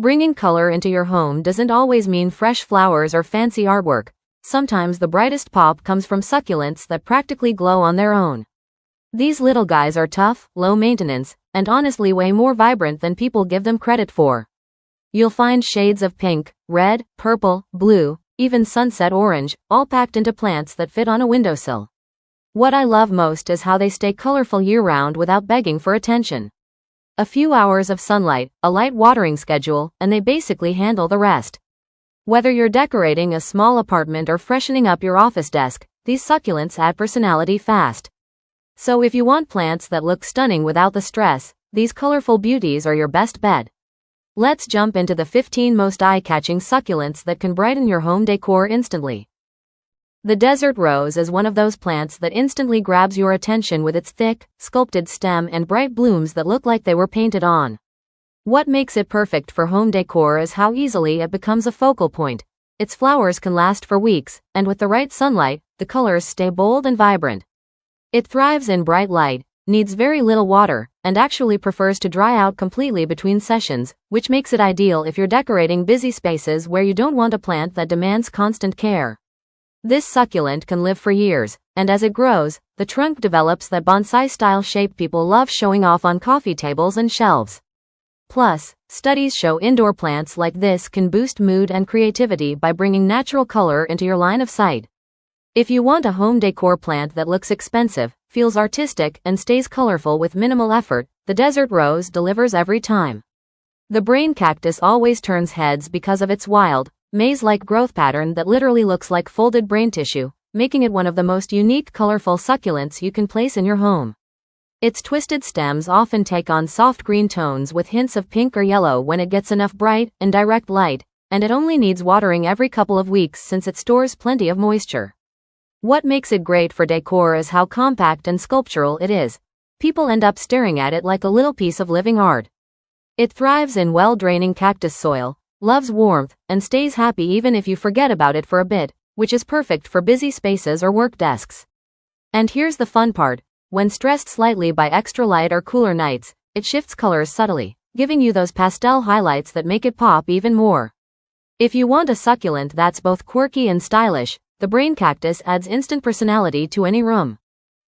Bringing color into your home doesn't always mean fresh flowers or fancy artwork. Sometimes the brightest pop comes from succulents that practically glow on their own. These little guys are tough, low maintenance, and honestly way more vibrant than people give them credit for. You'll find shades of pink, red, purple, blue, even sunset orange, all packed into plants that fit on a windowsill. What I love most is how they stay colorful year-round without begging for attention. A few hours of sunlight, a light watering schedule, and they basically handle the rest. Whether you're decorating a small apartment or freshening up your office desk, these succulents add personality fast. So if you want plants that look stunning without the stress, these colorful beauties are your best bet. Let's jump into the 15 most eye-catching succulents that can brighten your home decor instantly. The desert rose is one of those plants that instantly grabs your attention with its thick, sculpted stem and bright blooms that look like they were painted on. What makes it perfect for home decor is how easily it becomes a focal point. Its flowers can last for weeks, and with the right sunlight, the colors stay bold and vibrant. It thrives in bright light, needs very little water, and actually prefers to dry out completely between sessions, which makes it ideal if you're decorating busy spaces where you don't want a plant that demands constant care. This succulent can live for years, and as it grows, the trunk develops that bonsai-style shape people love showing off on coffee tables and shelves. Plus, studies show indoor plants like this can boost mood and creativity by bringing natural color into your line of sight. If you want a home decor plant that looks expensive, feels artistic, and stays colorful with minimal effort, the desert rose delivers every time. The brain cactus always turns heads because of its wild, maze-like growth pattern that literally looks like folded brain tissue, making it one of the most unique colorful succulents you can place in your home. Its twisted stems often take on soft green tones with hints of pink or yellow when it gets enough bright and direct light, and it only needs watering every couple of weeks since it stores plenty of moisture. What makes it great for decor is how compact and sculptural it is. People end up staring at it like a little piece of living art. It thrives in well-draining cactus soil, loves warmth, and stays happy even if you forget about it for a bit, which is perfect for busy spaces or work desks. And here's the fun part. When stressed slightly by extra light or cooler nights, it shifts colors subtly, giving you those pastel highlights that make it pop even more. If you want a succulent that's both quirky and stylish, the brain cactus adds instant personality to any room.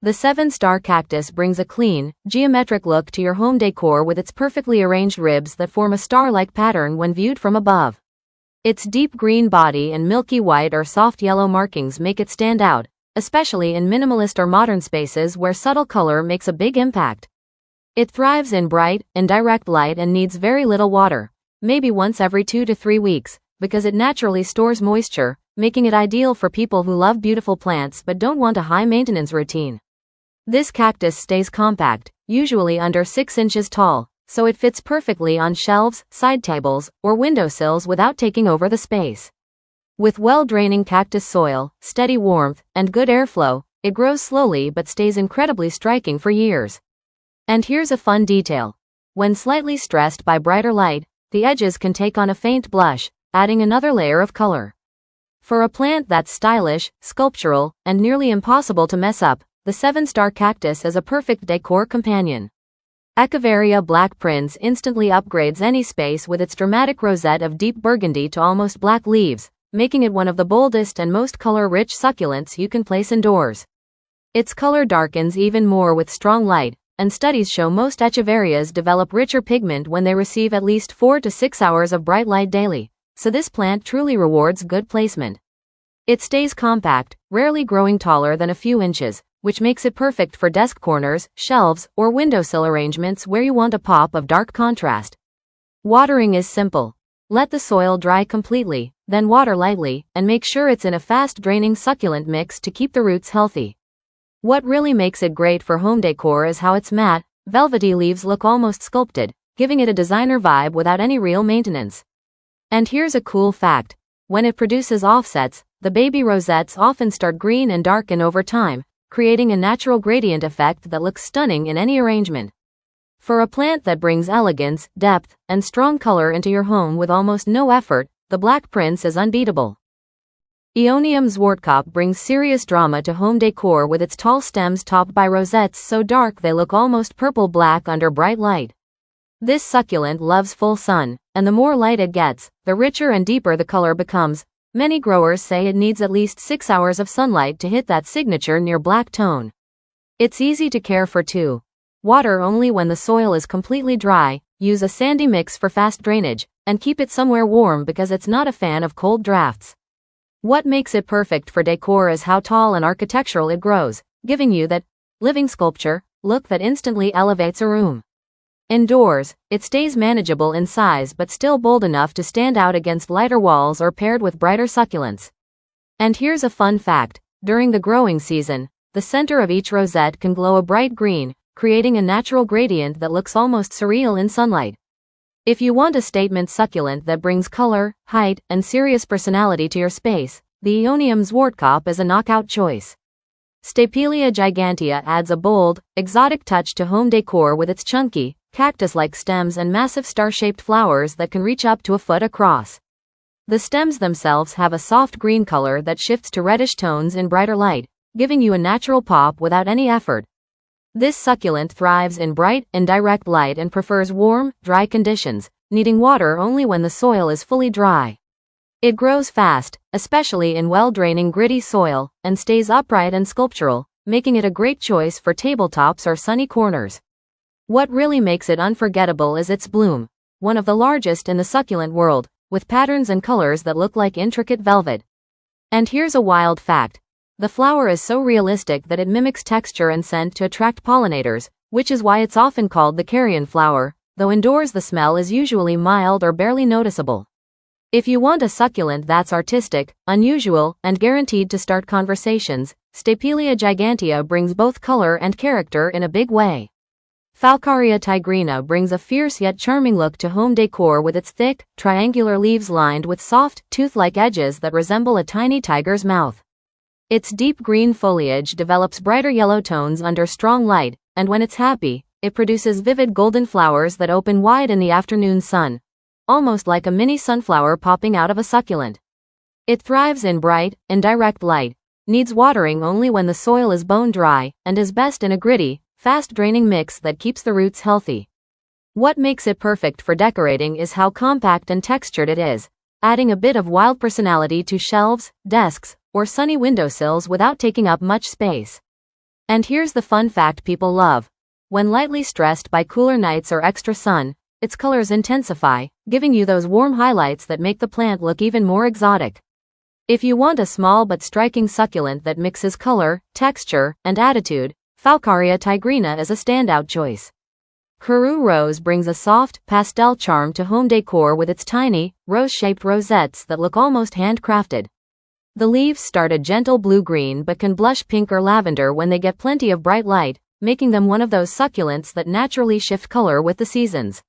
The 7-star cactus brings a clean, geometric look to your home decor with its perfectly arranged ribs that form a star-like pattern when viewed from above. Its deep green body and milky white or soft yellow markings make it stand out, especially in minimalist or modern spaces where subtle color makes a big impact. It thrives in bright, indirect light and needs very little water, maybe once every 2 to 3 weeks, because it naturally stores moisture, making it ideal for people who love beautiful plants but don't want a high-maintenance routine. This cactus stays compact, usually under 6 inches tall, so it fits perfectly on shelves, side tables, or windowsills without taking over the space. With well-draining cactus soil, steady warmth, and good airflow, it grows slowly but stays incredibly striking for years. And here's a fun detail. When slightly stressed by brighter light, the edges can take on a faint blush, adding another layer of color. For a plant that's stylish, sculptural, and nearly impossible to mess up, the 7-star cactus is a perfect decor companion. Echeveria Black Prince instantly upgrades any space with its dramatic rosette of deep burgundy to almost black leaves, making it one of the boldest and most color-rich succulents you can place indoors. Its color darkens even more with strong light, and studies show most Echeverias develop richer pigment when they receive at least 4 to 6 hours of bright light daily, so this plant truly rewards good placement. It stays compact, rarely growing taller than a few inches, which makes it perfect for desk corners, shelves, or windowsill arrangements where you want a pop of dark contrast. Watering is simple. Let the soil dry completely, then water lightly, and make sure it's in a fast-draining succulent mix to keep the roots healthy. What really makes it great for home decor is how its matte, velvety leaves look almost sculpted, giving it a designer vibe without any real maintenance. And here's a cool fact. When it produces offsets, the baby rosettes often start green and darken over time, creating a natural gradient effect that looks stunning in any arrangement. For a plant that brings elegance, depth, and strong color into your home with almost no effort, the Black Prince is unbeatable. Aeonium Zwartkop brings serious drama to home decor with its tall stems topped by rosettes so dark they look almost purple-black under bright light. This succulent loves full sun, and the more light it gets, the richer and deeper the color becomes. Many growers say it needs at least 6 hours of sunlight to hit that signature near black tone. It's easy to care for too. Water only when the soil is completely dry, use a sandy mix for fast drainage, and keep it somewhere warm because it's not a fan of cold drafts. What makes it perfect for decor is how tall and architectural it grows, giving you that living sculpture look that instantly elevates a room. Indoors, it stays manageable in size but still bold enough to stand out against lighter walls or paired with brighter succulents. And here's a fun fact: during the growing season, the center of each rosette can glow a bright green, creating a natural gradient that looks almost surreal in sunlight. If you want a statement succulent that brings color, height, and serious personality to your space, the Aeonium Zwartkop is a knockout choice. Stapelia Gigantea adds a bold, exotic touch to home decor with its chunky, cactus-like stems and massive star-shaped flowers that can reach up to a foot across. The stems themselves have a soft green color that shifts to reddish tones in brighter light, giving you a natural pop without any effort. This succulent thrives in bright, indirect light and prefers warm, dry conditions, needing water only when the soil is fully dry. It grows fast, especially in well-draining gritty soil, and stays upright and sculptural, making it a great choice for tabletops or sunny corners. What really makes it unforgettable is its bloom, one of the largest in the succulent world, with patterns and colors that look like intricate velvet. And here's a wild fact: the flower is so realistic that it mimics texture and scent to attract pollinators, which is why it's often called the carrion flower, though indoors the smell is usually mild or barely noticeable. If you want a succulent that's artistic, unusual, and guaranteed to start conversations, Stapelia Gigantea brings both color and character in a big way. Faucaria Tigrina brings a fierce yet charming look to home decor with its thick, triangular leaves lined with soft, tooth-like edges that resemble a tiny tiger's mouth. Its deep green foliage develops brighter yellow tones under strong light, and when it's happy, it produces vivid golden flowers that open wide in the afternoon sun, almost like a mini sunflower popping out of a succulent. It thrives in bright, indirect light, needs watering only when the soil is bone dry, and is best in a gritty, fast-draining mix that keeps the roots healthy. What makes it perfect for decorating is how compact and textured it is, adding a bit of wild personality to shelves, desks, or sunny windowsills without taking up much space. And here's the fun fact people love: when lightly stressed by cooler nights or extra sun, its colors intensify, giving you those warm highlights that make the plant look even more exotic. If you want a small but striking succulent that mixes color, texture, and attitude, Faucaria Tigrina is a standout choice. Karoo Rose brings a soft, pastel charm to home decor with its tiny, rose-shaped rosettes that look almost handcrafted. The leaves start a gentle blue-green but can blush pink or lavender when they get plenty of bright light, making them one of those succulents that naturally shift color with the seasons.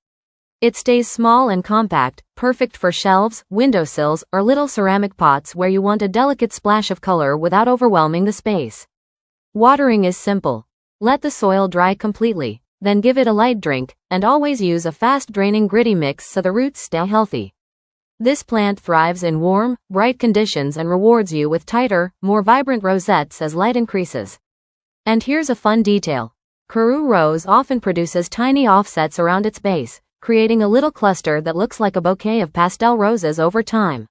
It stays small and compact, perfect for shelves, windowsills, or little ceramic pots where you want a delicate splash of color without overwhelming the space. Watering is simple. Let the soil dry completely, then give it a light drink, and always use a fast-draining gritty mix so the roots stay healthy. This plant thrives in warm, bright conditions and rewards you with tighter, more vibrant rosettes as light increases. And here's a fun detail: Karoo Rose often produces tiny offsets around its base, creating a little cluster that looks like a bouquet of pastel roses over time.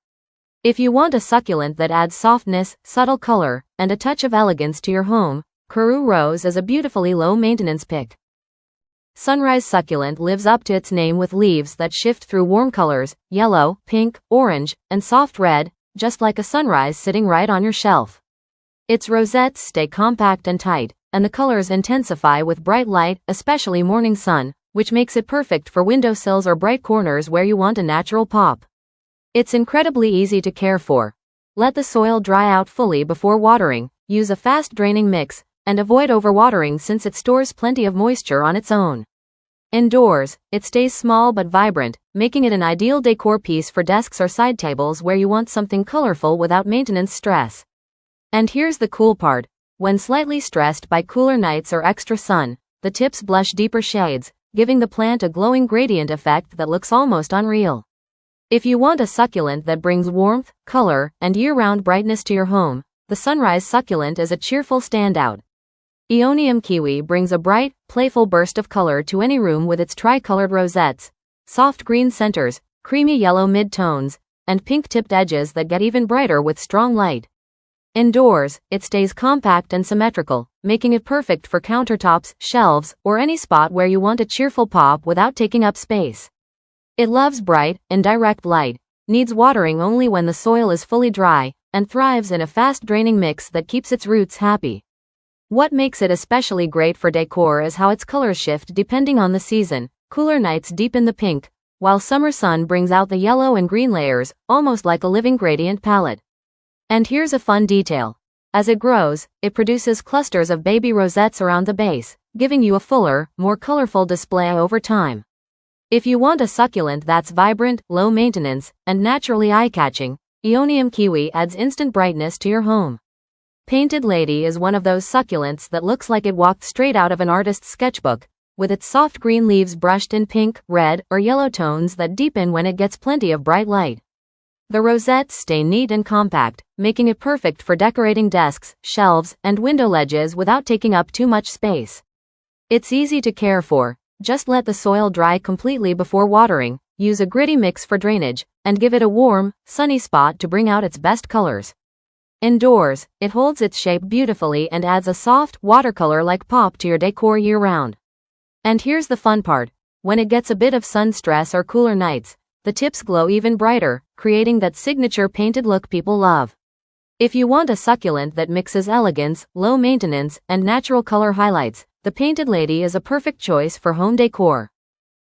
If you want a succulent that adds softness, subtle color, and a touch of elegance to your home, Karoo Rose is a beautifully low-maintenance pick. Sunrise succulent lives up to its name with leaves that shift through warm colors: yellow, pink, orange, and soft red, just like a sunrise sitting right on your shelf. Its rosettes stay compact and tight, and the colors intensify with bright light, especially morning sun, which makes it perfect for windowsills or bright corners where you want a natural pop. It's incredibly easy to care for. Let the soil dry out fully before watering, use a fast-draining mix, and avoid overwatering since it stores plenty of moisture on its own. Indoors, it stays small but vibrant, making it an ideal decor piece for desks or side tables where you want something colorful without maintenance stress. And here's the cool part: when slightly stressed by cooler nights or extra sun, the tips blush deeper shades, giving the plant a glowing gradient effect that looks almost unreal. If you want a succulent that brings warmth, color, and year-round brightness to your home, the sunrise succulent is a cheerful standout. Aeonium Kiwi brings a bright, playful burst of color to any room with its tri-colored rosettes, soft green centers, creamy yellow mid-tones, and pink-tipped edges that get even brighter with strong light. Indoors, it stays compact and symmetrical, making it perfect for countertops, shelves, or any spot where you want a cheerful pop without taking up space. It loves bright, indirect light, needs watering only when the soil is fully dry, and thrives in a fast-draining mix that keeps its roots happy. What makes it especially great for decor is how its colors shift depending on the season. Cooler nights deepen the pink, while summer sun brings out the yellow and green layers, almost like a living gradient palette. And here's a fun detail. As it grows, it produces clusters of baby rosettes around the base, giving you a fuller, more colorful display over time. If you want a succulent that's vibrant, low maintenance, and naturally eye-catching, Aeonium Kiwi adds instant brightness to your home. Painted Lady is one of those succulents that looks like it walked straight out of an artist's sketchbook, with its soft green leaves brushed in pink, red, or yellow tones that deepen when it gets plenty of bright light. The rosettes stay neat and compact, making it perfect for decorating desks, shelves, and window ledges without taking up too much space. It's easy to care for. Just let the soil dry completely before watering, use a gritty mix for drainage, and give it a warm, sunny spot to bring out its best colors. Indoors, it holds its shape beautifully and adds a soft, watercolor-like pop to your decor year-round. And here's the fun part. When it gets a bit of sun stress or cooler nights, the tips glow even brighter, creating that signature painted look people love. If you want a succulent that mixes elegance, low maintenance, and natural color highlights, the Painted Lady is a perfect choice for home decor.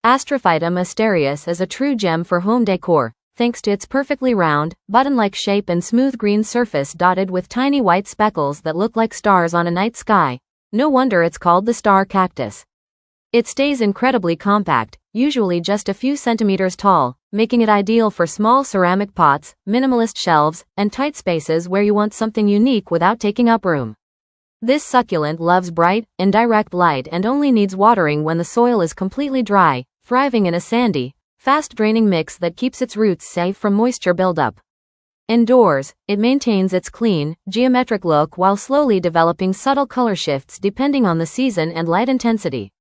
Astrophytum Asterias is a true gem for home decor, thanks to its perfectly round, button-like shape and smooth green surface dotted with tiny white speckles that look like stars on a night sky. No wonder it's called the Star Cactus. It stays incredibly compact, usually just a few centimeters tall, making it ideal for small ceramic pots, minimalist shelves, and tight spaces where you want something unique without taking up room. This succulent loves bright, indirect light and only needs watering when the soil is completely dry, thriving in a sandy, fast-draining mix that keeps its roots safe from moisture buildup. Indoors, it maintains its clean, geometric look while slowly developing subtle color shifts depending on the season and light intensity.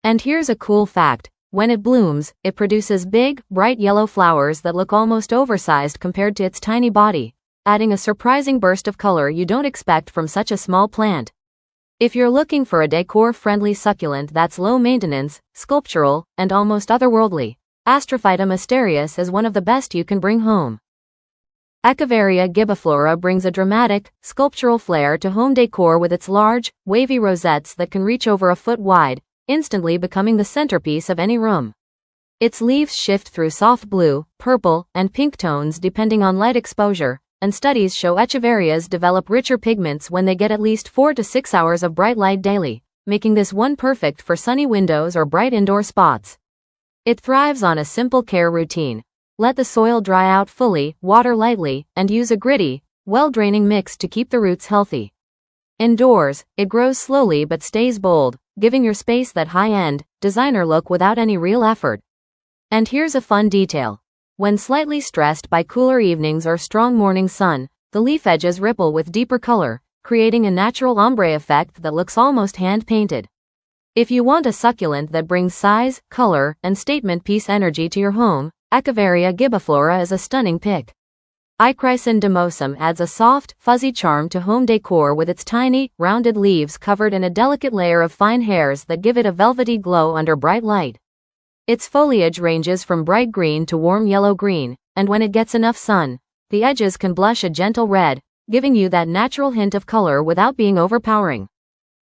And here's a cool fact. When it blooms, it produces big, bright yellow flowers that look almost oversized compared to its tiny body, adding a surprising burst of color you don't expect from such a small plant. If you're looking for a decor-friendly succulent that's low maintenance, sculptural, and almost otherworldly, Astrophytum Asterias is one of the best you can bring home. Echeveria Gibbiflora brings a dramatic, sculptural flair to home decor with its large, wavy rosettes that can reach over a foot wide, instantly becoming the centerpiece of any room. Its leaves shift through soft blue, purple, and pink tones depending on light exposure, and studies show Echeverias develop richer pigments when they get at least 4 to 6 hours of bright light daily, making this one perfect for sunny windows or bright indoor spots. It thrives on a simple care routine. Let the soil dry out fully, water lightly, and use a gritty, well-draining mix to keep the roots healthy. Indoors, it grows slowly but stays bold, giving your space that high-end, designer look without any real effort. And here's a fun detail. When slightly stressed by cooler evenings or strong morning sun, the leaf edges ripple with deeper color, creating a natural ombre effect that looks almost hand-painted. If you want a succulent that brings size, color, and statement piece energy to your home, Echeveria Gibbiflora is a stunning pick. Aichryson Dumosum adds a soft, fuzzy charm to home decor with its tiny, rounded leaves covered in a delicate layer of fine hairs that give it a velvety glow under bright light. Its foliage ranges from bright green to warm yellow-green, and when it gets enough sun, the edges can blush a gentle red, giving you that natural hint of color without being overpowering.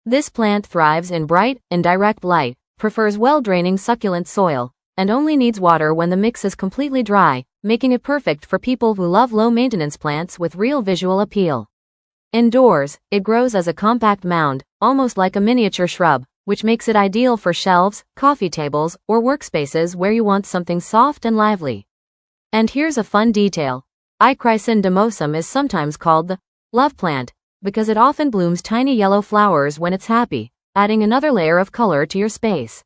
This plant thrives in bright, indirect light, prefers well-draining succulent soil, and only needs water when the mix is completely dry, making it perfect for people who love low-maintenance plants with real visual appeal. Indoors, it grows as a compact mound, almost like a miniature shrub, which makes it ideal for shelves, coffee tables, or workspaces where you want something soft and lively. And here's a fun detail. Aichryson Dumosum is sometimes called the love plant, because it often blooms tiny yellow flowers when it's happy, adding another layer of color to your space.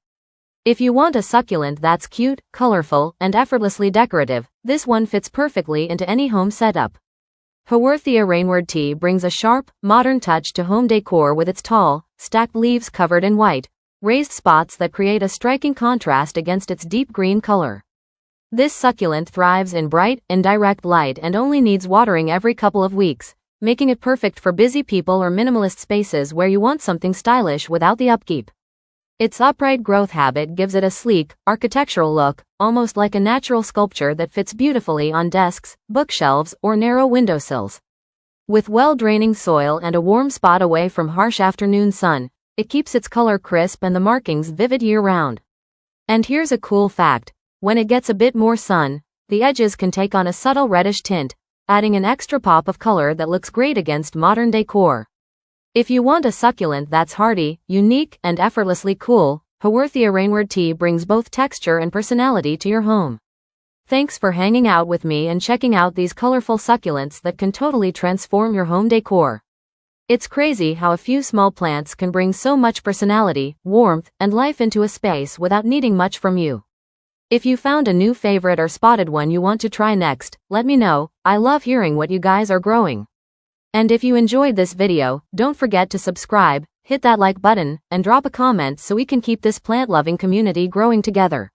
If you want a succulent that's cute, colorful, and effortlessly decorative, this one fits perfectly into any home setup. Haworthia Reinwardtii brings a sharp, modern touch to home decor with its tall, stacked leaves covered in white, raised spots that create a striking contrast against its deep green color. This succulent thrives in bright, indirect light and only needs watering every couple of weeks, making it perfect for busy people or minimalist spaces where you want something stylish without the upkeep. Its upright growth habit gives it a sleek, architectural look, almost like a natural sculpture that fits beautifully on desks, bookshelves, or narrow windowsills. With well-draining soil and a warm spot away from harsh afternoon sun, it keeps its color crisp and the markings vivid year-round. And here's a cool fact: when it gets a bit more sun, the edges can take on a subtle reddish tint, adding an extra pop of color that looks great against modern decor. If you want a succulent that's hardy, unique, and effortlessly cool, Haworthia Reinwardtii brings both texture and personality to your home. Thanks for hanging out with me and checking out these colorful succulents that can totally transform your home decor. It's crazy how a few small plants can bring so much personality, warmth, and life into a space without needing much from you. If you found a new favorite or spotted one you want to try next, let me know. I love hearing what you guys are growing. And if you enjoyed this video, don't forget to subscribe, hit that like button, and drop a comment so we can keep this plant-loving community growing together.